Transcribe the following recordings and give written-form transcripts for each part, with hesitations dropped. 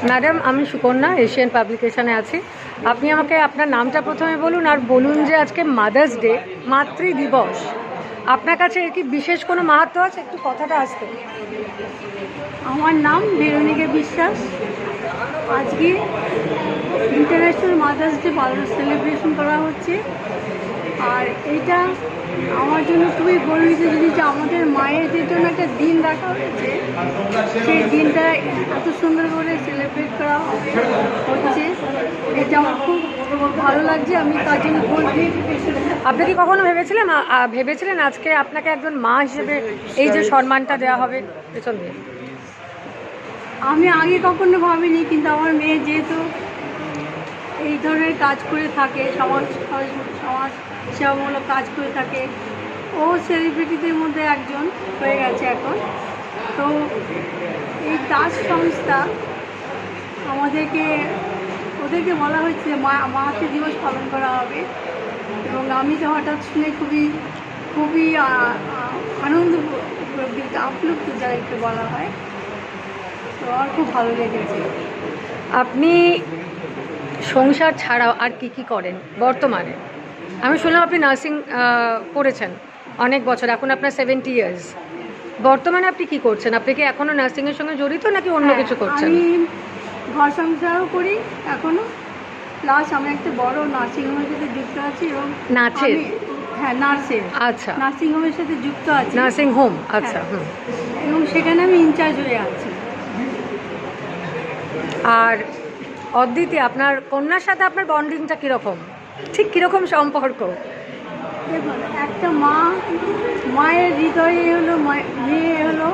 Madam, আমি Sukanya, Asian পাবলিকেশনে আছি। আপনি আমাকে আপনার নামটা প্রথমে বলুন, আর বলুন যে আজকে মাদার্স ডে, মাতৃদিবস, আপনার কাছে এর কি বিশেষ কোনো মাহাত্ম্য আছে? একটু কথাটা আসতে। আমার নাম ভেরোনিকা বিশ্বাস। আজকে ইন্টারন্যাশনাল মাদার্স ডে সেলিব্রেশন করা হচ্ছে। আর এইটা আমার জন্য খুবই গর্বিত জিনিস যে আমাদের মায়েদের জন্য একটা দিন রাখা হয়েছে। সেই দিনটা এত সুন্দর করে সেলিব্রেট করা হচ্ছে, এটা আমার খুব ভালো লাগছে। আমি তার জন্য গর্বিত। আপনি কি কখনো ভেবেছিলেন আজকে আপনাকে একজন মা হিসেবে এই যে সম্মানটা দেওয়া হবে? পেছন দিয়ে আমি আগে কখনো ভাবিনি, কিন্তু আমার মেয়ে যেহেতু এই ধরনের কাজ করে থাকে, সমাজ সেবামূলক কাজ করে থাকে, ও সেলিব্রিটিদের মধ্যে একজন হয়ে গেছে এখন। তো এই কাজ সংস্থা ওদেরকে বলা হয়েছে মাতৃ দিবস পালন করা হবে, এবং আমি তো হঠাৎ শুনে খুবই আনন্দ আপ্লুপ্ত, যাদেরকে বলা হয়। তো আমার খুব ভালো লেগেছে। আপনি সংসার ছাড়াও আর কি করেন বর্তমানে? আমি শুনলাম আপনি নার্সিং করেছেন অনেক বছর, এখন আপনার 70 ইয়ার্স। বর্তমানে আপনি কি করছেন? আপনি কি এখনও নার্সিংয়ের সঙ্গে জড়িত নাকি অন্য কিছু করছেন? আমি ঘর সংসারও করি এখনও, প্লাস আমি একটা বড় নার্সিংহোমের সাথে যুক্ত আছি। এবং নাচের? হ্যাঁ, নার্সের। আচ্ছা, নার্সিংহোমের সাথে যুক্ত আছি। নার্সিং হোম, আচ্ছা। হ্যাঁ। এবং সেখানে আমি ইনচার্জ হয়ে আছি। আর অদ্বিতি, আপনার কন্যার সাথে আপনার বন্ডিংটা কীরকম? ঠিক কীরকম সম্পর্ক? দেখুন, একটা মায়ের হৃদয়ে হলো মেয়ে হলো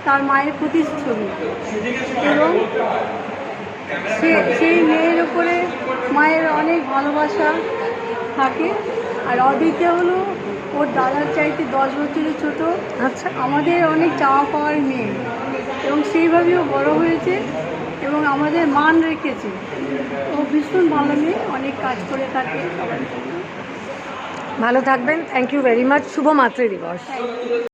তার মায়ের প্রতিচ্ছবি, এবং সেই মেয়ের উপরে মায়ের অনেক ভালোবাসা থাকে। আর অদ্বিতীয় হলো ওর দাদার চাইতে 10 বছরের ছোট। আচ্ছা, আমাদের অনেক চাওয়া পাওয়ার মেয়ে, এবং সেইভাবেও বড় হয়েছে এবং আমাদের মান রেখেছে। ও ভীষণ ভালো মেয়ে, অনেক কাজ করে থাকে সবার জন্য। ভালো থাকবেন। Thank you very much. শুভ মাতৃদিবস।